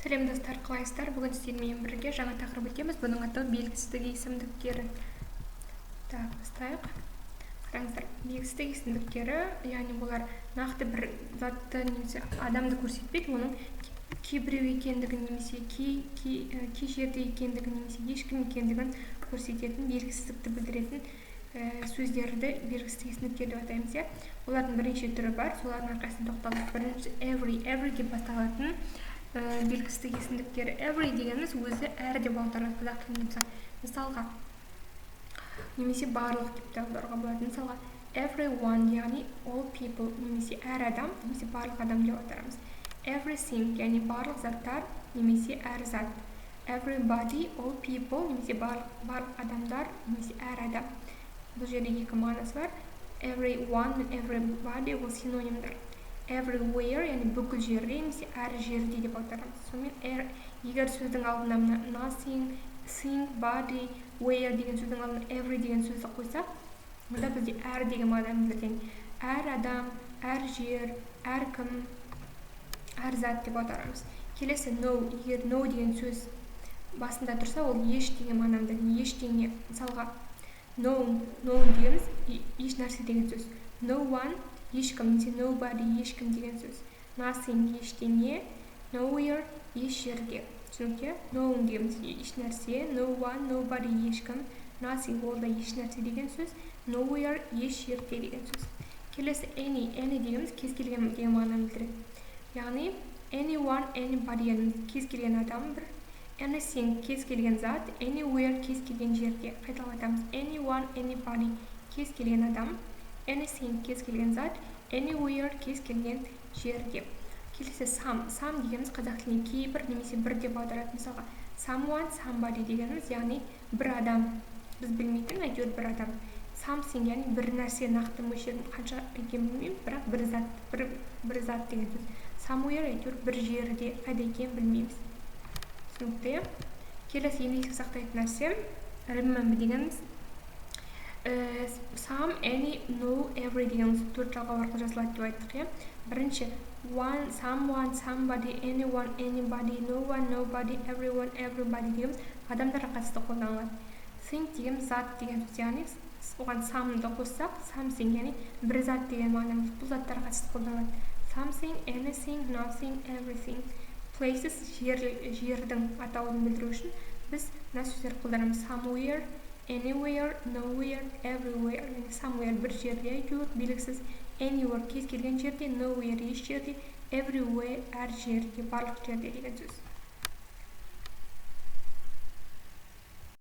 Сәлем достар, қалайсыздар? Бүгін сіздермен бірге жаңа тақырып өтеміз. Бұның аты белгісіздік есімдіктері. Так, бастайық. Қараңыздар, белгісіздік есімдіктері, яғни олар нақты бір затты немесе адамды көрсетпейді, оның кейбіреу екендігін немесе кей жерде екендігін немесе ешкім екендігін көрсететін, белгісіздікті білдіретін сөздерді белгісіздік есімдіктер деп атаймыз. Олардың бірнеше түрі бар, солардың арқасында тоқталып. Бірінші every деп басталатын белгісіздік есімдіктері. Every дегеніміз өзі әр деп аударылады қазақ тілінде. Мысалға, немесе барлық деп аударуға болады. Мысалға, everyone, яғни all people, немесе әр адам, немесе барлық адам деп аударамыз. Everything, яғни барлық заттар, немесе әр зат. Everybody, all people, немесе барлық адамдар, немесе әр адам. Бұл жерде екі мағынасы бар. Everyone мен everybody ол синонимдер. Everywhere, яғни бүкіл жерде, немесе әр жерде деп аударамыз. Сонымен егер сөздің алдына nothing, thing, body, where деген сөздің алдына every деген сөзді қойсақ, онда бізде әр деген мағынаны білдіреді. Әр адам, әр жер, әр кім, әр зат деп аударамыз. Келесі no, егер no деген сөз басында тұрса, ол еш деген мағынаны білдіреді. Ештеңе, мысалға no дегеніміз еш нәрсе деген сөз. No one, ешкім, немесе nobody, ешкім деген сөз. Nothing, ештеңе, nowhere, еш жерде. Түсінікті? No дегеніміз еш нәрсе, no one, nobody, ешкім, nothing, ол да еш нәрсе деген сөз, nowhere, еш жерде деген сөз. Келесі any дегеніміз кез келген деген мағынаны білдіреді. Яғни anyone, anybody, кез келген адам бір. Anything, кез келген зат, anywhere, кез келген жерде. Қайталап айтамыз. Anyone, anybody, кез келген адам. Anything, кез келген зат, anywhere, кез келген жерде. Келесі some дегеніміз қазақ тіліне кейбір немесе бір деп аударады. Мысалға, someone, somebody дегеніміз, яғни бір адам. Біз білмейтін, әйтеуір бір адам. Something, яғни бір нәрсе нақты мөлшерін қанша екенін білмеймін, бірақ бір зат деген сөз. Somewhere, әйтеуір бір жерде, қайда екенін білмейміз. Түсінікті? Келесі енді еске сақтайтын нәрсе, remember дегеніміз some, any, no, every дегеніміз төрт жалғау арқылы жазылады деп айттық. Бірінші one, someone, somebody, anyone, anybody, no one, nobody, everyone, everybody дегеніміз адамдарға қатысты қолданылады. Thing дегеніміз зат деген сөз, яғни оған some'ды қоссақ, something, яғни бір зат деген мағынамыз, бұл заттарға қатысты қолданылады. Something, anything, nothing, everything. Places, жердің атауын білдіру үшін біз мына сөздер қолданамыз. Somewhere, anywhere, nowhere, everywhere. Somewhere бір жерде, әйтеуір белгісіз. Anywhere кез келген жерде, nowhere еш жерде, everywhere әр жерде, барлық жерде деген сөз.